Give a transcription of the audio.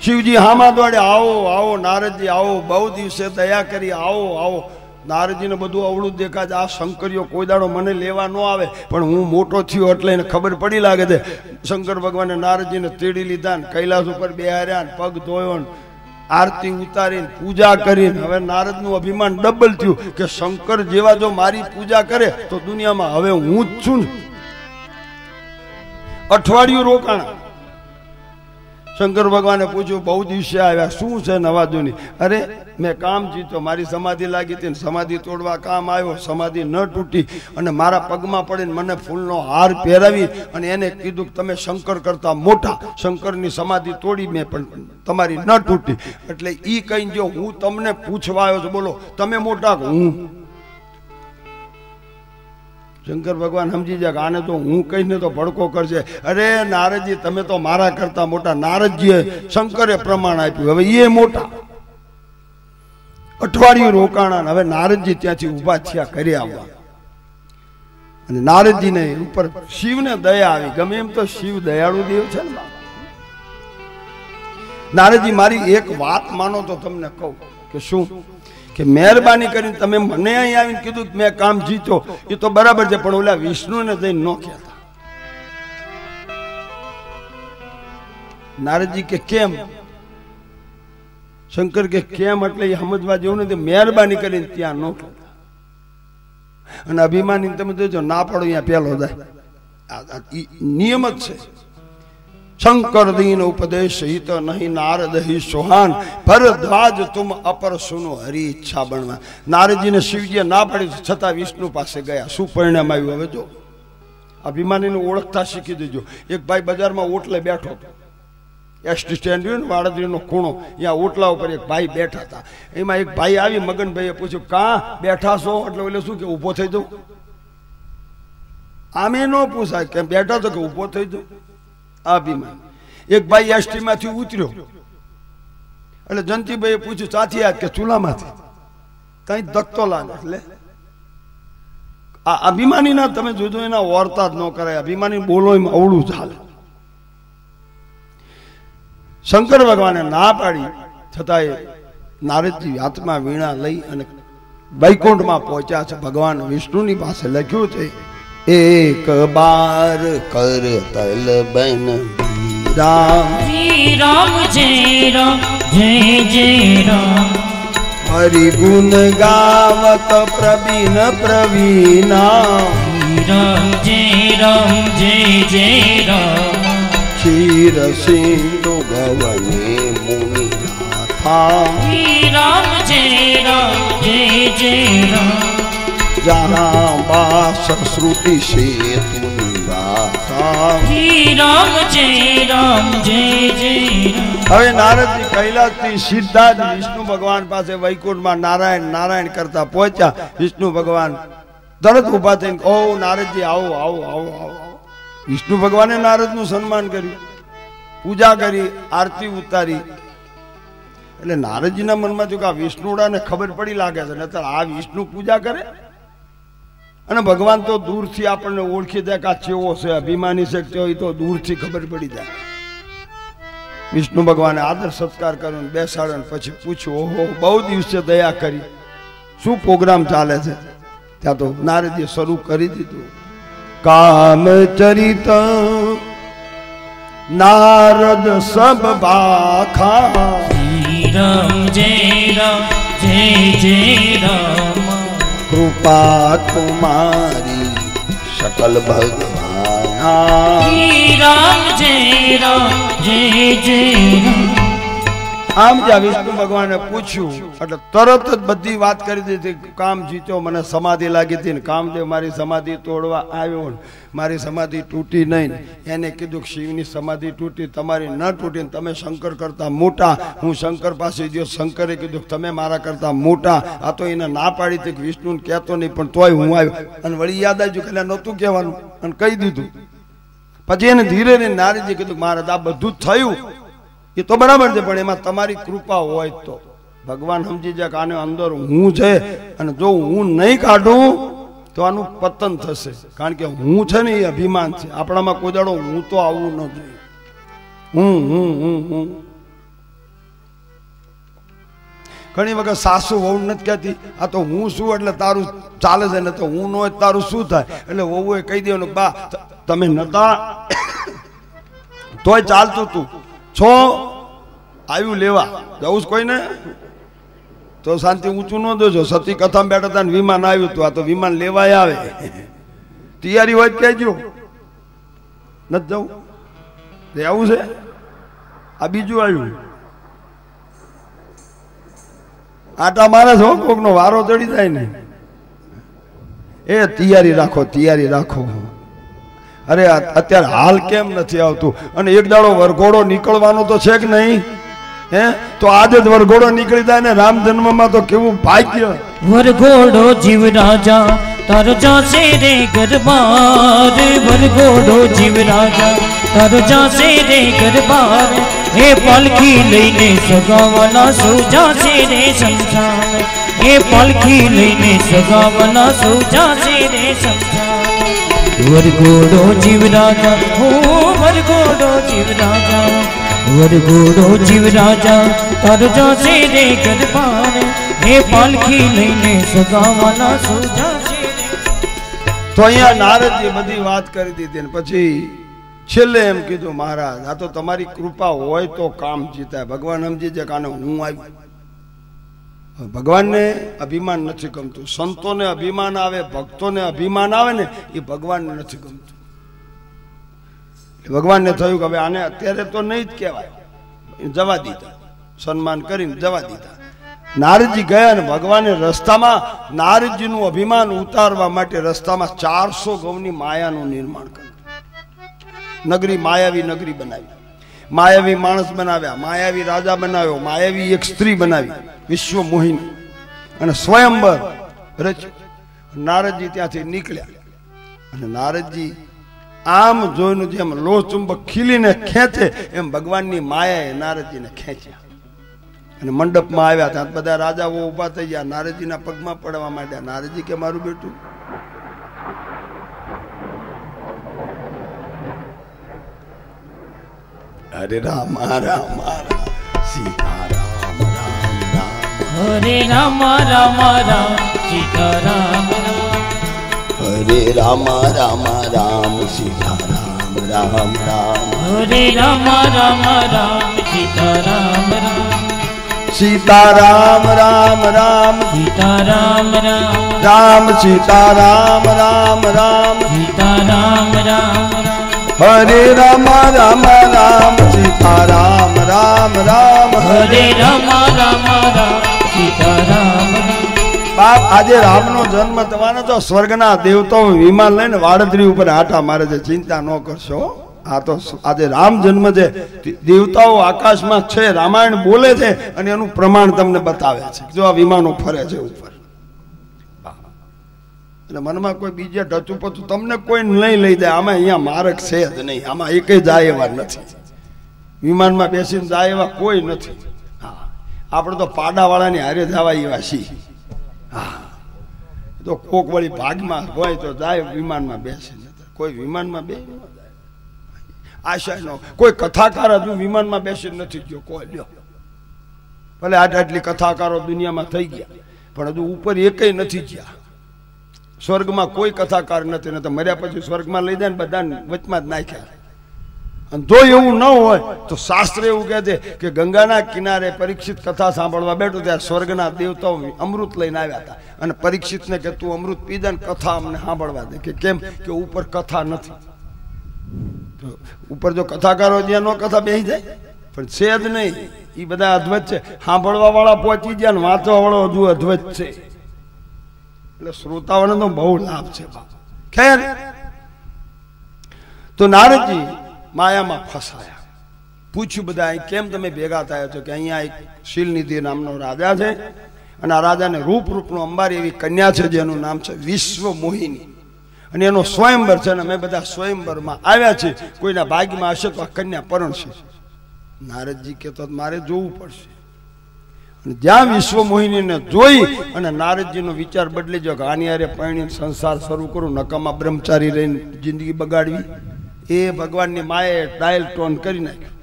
શિવજી હામાં દોડે, આવો આવો નારદજી આવો, બહુ દિવસે દયા કરી, આવો આવો. નારદજીને બધું અવળું દેખાય છે. આ શંકરીઓ કોઈ દાડો મને લેવા ન આવે, પણ હું મોટો થયો એટલે એને ખબર પડી લાગે છે. શંકર ભગવાને નારદજીને તેડી લીધા ને કૈલાસ ઉપર બેહાર્યા ને પગ ધોયો ને આરતી ઉતારીને પૂજા કરીને હવે નારદનું અભિમાન ડબલ થયું કે શંકર જેવા જો મારી પૂજા કરે તો દુનિયામાં હવે હું જ છું ને. અઠવાડિયું રોકાણા. શંકર ભગવાને પૂછ્યું, બહુ દિવસે આવ્યા, શું છે નવા જૂની? અરે મેં કામ જીતો, મારી સમાધિ લાગી હતી, સમાધિ તોડવા કામ આવ્યો, સમાધિ ન તૂટી અને મારા પગમાં પડીને મને ફૂલનો હાર પહેરાવી અને એને કીધું કે તમે શંકર કરતા મોટા, શંકરની સમાધિ તોડી મેં પણ તમારી ન તૂટી. એટલે ઈ કહીને જો હું તમને પૂછવા આવ્યો છું, બોલો તમે મોટા કે હું? શંકર ભગવાન સમજી જાય કે આને તો હું કહીને તો ભડકો કરશે. અરે નારદજી તમે તો મારા કરતા મોટા. નારદજીએ શંકરે પ્રમાણ આપ્યું, હવે એ મોટા. અઠવાડિયું રોકાણા. હવે નારદજી ત્યાંથી ઉભા થયા કરી આવવા. અને નારદજીને ઉપર શિવને દયા આવી. ગમે એમ તો શિવ દયાળુ દેવ છે ને. નારદજી મારી એક વાત માનો તો તમને કહું કે શું કે મહેરબાની કરીને તમે મને અહીં આવીને કીધું કે મેં કામ જીતો, એ તો બરાબર છે, પણ ઓલા વિષ્ણુને જઈને ન કહેતા. નારદજી કે કેમ? શંકર કે કેમ એટલે એ સમજવા જેવું નથી. મહેરબાની કરીને ત્યાં ન કહેતા. અને અભિમાની તમે જોજો, ના પડો અહીંયા પેલો જાય. નિયમ જ છે. શંકર દીન ઉપદેશ હિત નહીં નારદ હિ સોહાન, ભરદ્વાજ તુમ અપર સુનો હરી ઈચ્છા બનવા. નારદજીને શિવજીએ ના પાડી છતાં વિષ્ણુ પાસે ગયા. શું પરિણામ આવ્યું? હવે જો અભિમાનીને ઓળખતા શીખી દેજો. એક ભાઈ બજારમાં ઓટલે બેઠો હતો. એસટી સ્ટેન્ડ રહ્યું ને વાડદરીનો ખૂણો, ત્યાં ઓટલા ઉપર એક ભાઈ બેઠા હતા. એમાં એક ભાઈ આવી, મગનભાઈએ પૂછ્યું, કાં બેઠા છો? એટલે એટલે શું કે ઊભો થઈ જાઉં? આમે ન પૂછાય કે બેઠા છો કે ઊભો થઈ જાઉં. અભિમાન. એક ભાઈ એસટી માંથી ઉતર્યો એટલે જંતીભાઈએ પૂછ્યું, ચાથી આજ? કે ચૂલામાંથી. કઈ ધક્તો લાગે. એટલે આ અભિમાની ના તમે જોજો, એના વર્તા જ ન કરાય. અભિમાની બોલો એમ અવળું ચાલે. શંકર ભગવાને ના પાડી છતાં નારદજી હાથમાં વીણા લઈ અને વૈકુંઠમાં પહોંચ્યા છે. ભગવાન વિષ્ણુની પાસે લખ્યું છે, એક બાર કર તલ બન રામ રામ જય રામ જય જય રામ, હરિ ગુણ ગાવત પ્રવીણ પ્રવીણા. રામ જય જય રામ, ક્ષીર સિંધુ ભવને મુનિનાથા. રામ જય જય રામ, જહાં બાસ શ્રુતિ સેતુ નિવાસા. રામ જય જય રામ. હવે નારદજી કૈલાસથી સીધા જ વિષ્ણુ ભગવાન પાસે વૈકુંઠમાં નારાયણ નારાયણ કરતા પહોંચ્યા. વિષ્ણુ ભગવાન તરત ઉભા થઈને, ઓ નારદજી આવો આવો આવો આવો. વિષ્ણુ ભગવાને નારદનું સન્માન કર્યું, પૂજા કરી, આરતી ઉતારી. એટલે નારદજીના મનમાં થયું કે આ વિષ્ણુડાને ખબર પડી લાગે છે, નતર આ વિષ્ણુ પૂજા કરે. અને ભગવાન તો દૂરથી આપણને ઓળખી દે કે આ ચેવો છે, અભિમાની છે કે તો દૂરથી ખબર પડી જાય. વિષ્ણુ ભગવાને આદર સત્કાર કર્યો, બેસાડ્યો, પછી પૂછ્યું, ઓહો બહુ દિવસે દયા કરી, શું પ્રોગ્રામ ચાલે છે? ત્યાં તો નારદજીએ શરૂ કરી દીધું. કામ ચરિત નારદ સબ બાખા. રામ જય જય રામ, કૃપા તુમારી सकल भगवान। राम जय जय આમ જ્યાં વિષ્ણુ ભગવાને પૂછ્યું એટલે તરત જ બધી વાત કરી દીધી. કામ જીત્યો, મને સમાધિ લાગી હતી ને કામદેવ મારી સમાધિ તોડવા આવ્યો ને મારી સમાધિ તૂટી નહીં. એને કીધું કે શિવની સમાધિ તૂટી, તમારી ન તૂટી, તમે શંકર કરતા મોટા. હું શંકર પાસે ગયો, શંકરે કીધું તમે મારા કરતા મોટા. આ તો એને ના પાડી હતી કે વિષ્ણુને કહેતો નહીં, પણ તોય હું આવ્યો. અને વળી યાદ આવ્યું કે નહોતું કહેવાનું અને કહી દીધું. પછી એને ધીરે ધીરે નારદજી કીધું મહારાજ આ બધું જ થયું એ તો બરાબર છે, પણ એમાં તમારી કૃપા હોય તો. ભગવાન સમજી જાય કે આને અંદર હું છે અને જો હું નહીં કાઢું તો આનું પતન થશે. કારણ કે હું છે ને એ અભિમાન છે. આપણામાં કોઈ દાડો હું તો આવવું ન જોઈએ. હું ઘણી વખત સાસુ વહુ નથી કહેતી આ તો હું છું એટલે તારું ચાલે છે ને તો હું ન હોય તારું શું થાય એટલે વહુએ કહી દેવાનું બા તમે નતા તોય ચાલતું તું છો આવ્યું લેવા જવું જ કોઈને તો શાંતિ ઊંચું ન દેજો સતી કથામાં બેઠા હતા ને વિમાન આવ્યું હતું આ તો વિમાન લેવાય આવે તૈયારી હોય કહેજો નથી જવું આવું છે આ બીજું આવ્યું આટા મારે છો કોકનો વારો ચડી જાય ને એ તૈયારી રાખો અરે અત્યારે હાલ કેમ નથી આવતું અને એક દાડો વરઘોડો નીકળવાનો તો છે કે નહીં હે તો આજે જ વરઘોડો નીકળી જાય ને રામ જન્મમાં તો કેવું ભાગ્ય વરઘોડો જીવ રાજા તારો જાશે રે ગરબાર વરઘોડો જીવ રાજા તારો જાશે રે ગરબાર હે પાલખી લઈને સગાવાલા સૌ જાશે રે શમશાન હે પાલખી લઈને સગાવાલા સૌ જાશે રે શમશાન વરઘોડો જીવ રાજા હો વરઘોડો જીવ રાજા વરઘોડો જીવ રાજા તારો જાશે રે ગરબાર હે પાલખી લઈને સગાવાલા સૌ જાશે રે તો અહીંયા નારદજી બધી વાત કરી દીધી ને પછી છેલ્લે એમ કીધું મહારાજ આ તો તમારી કૃપા હોય તો કામ જીતાય ભગવાન સમજી જાય કાને હું આવી ભગવાનને અભિમાન નથી ગમતું સંતોને અભિમાન આવે ભક્તોને અભિમાન આવે ને એ ભગવાનને નથી ગમતું ભગવાનને થયું કે હવે આને અત્યારે તો નહીં જ કહેવાય જવા દીધા સન્માન કરીને જવા દીધા નારદજી ગયા ને ભગવાને રસ્તામાં નારદજીનું અભિમાન ઉતારવા માટે રસ્તામાં 400 ગૌની માયાનું નિર્માણ કર્યું નગરી માયાવી નગરી બનાવી માયાવી માણસ બનાવ્યા માયાવી રાજા બનાવ્યો માયાવી એક સ્ત્રી બનાવી વિશ્વ મોહિની અને સ્વયંવર રચ્યું નારદજી ત્યાંથી નીકળ્યા અને નારદજી આમ જોઈને જેમ લોહ ચુંબક ખીલીને ખેંચે એમ ભગવાનની માયાએ નારદજીને ખેંચ્યા અને મંડપમાં આવ્યા ત્યાં બધા રાજાઓ ઊભા થઈ ગયા નારદજીના પગમાં પડવા માંડ્યા નારદજી કે મારું બેટું હરે રામ રામ સીતા રામ રામ રામ હરે રામ રામ રામ સીતા રામ હરે રામ રામ રામ સીતા રામ રામ રામ હરે રામ રામ રામ સીતા રામ રામ સીતા રામ રામ રામ સીતા રામ રામ રામ સીતા રામ રામ રામ સીતા રામ રામ હરે રામ રામ રામ સીતા રામ રામ રામ હરે રામ રામ રામ સીતા રામ બાપ આજે રામનો જન્મ થવાનો તો સ્વર્ગના દેવતાઓ વિમાન લઈને વાડત્રી ઉપર આટા મારે છે ચિંતા ન કરશો આ તો આજે રામ જન્મ છે દેવતાઓ આકાશમાં છે રામાયણ બોલે છે અને એનું પ્રમાણ તમને બતાવે છે જો આ વિમાનો ફરે છે ઉપર એટલે મનમાં કોઈ બીજે ઢચું પચું તમને કોઈ નહીં લઈ જાય આમાં અહીંયા માર્ગ છે જ નહીં આમાં એકે જાય એવા નથી વિમાનમાં બેસીને જાય એવા કોઈ નથી હા આપણે તો પાડાવાળાની હારે જવા એવા છીએ હા તો કોક વળી ભાગમાં હોય તો જાય વિમાનમાં બેસીને કોઈ વિમાનમાં બે આશા નો કોઈ કથાકાર હજુ વિમાનમાં બેસી નથી ગયો કોઈ લ્યો ભલે આટલી કથાકારો દુનિયામાં થઈ ગયા પણ હજુ ઉપર એકેય નથી ગયા સ્વર્ગમાં કોઈ કથાકાર નથી ને તો મર્યા પછી સ્વર્ગમાં લઈ જાય ને બધા વચમાં જ નાખ્યા અને જો એવું ન હોય તો શાસ્ત્ર એવું કહે છે કે ગંગાના કિનારે પરીક્ષિત કથા સાંભળવા બેઠો ત્યારે સ્વર્ગના દેવતાઓ અમૃત લઈને આવ્યા હતા અને પરીક્ષિતને કે તું અમૃત પીધા ને કથા અમને સાંભળવા દે કે કેમ કે ઉપર કથા નથી ઉપર જો કથાકારો જ્યાં નો કથા બેસી જાય પણ છે જ નહીં એ બધા અદ્વૈત છે સાંભળવા વાળા પહોંચી ગયા ને વાંચવા વાળો હજુ અદ્વૈત છે એટલે શ્રોતાઓને તો બહુ લાભ છે ખેર તો નારદજી માયામાં ફસાયા પૂછ્યું બધા કેમ તમે ભેગા થયા છો કે અહીંયા એક શીલનિધિ નામનો રાજા છે અને આ રાજાને રૂપનો અંબારી એવી કન્યા છે જેનું નામ છે વિશ્વ મોહિની અને એનો સ્વયંવર છે અને અમે બધા સ્વયંવરમાં આવ્યા છીએ કોઈના ભાગ્યમાં હશે તો આ કન્યા પરણશે નારદજી કહેતો મારે જોવું પડશે અને જ્યાં વિશ્વ મોહિનીને જોઈ અને નારદજીનો વિચાર બદલી ગયો કે આની હારે પરણીને સંસાર શરૂ કરું નકામા બ્રહ્મચારી રહીને જિંદગી બગાડવી એ ભગવાનની માએ ડાયલ ટોન કરી નાખ્યું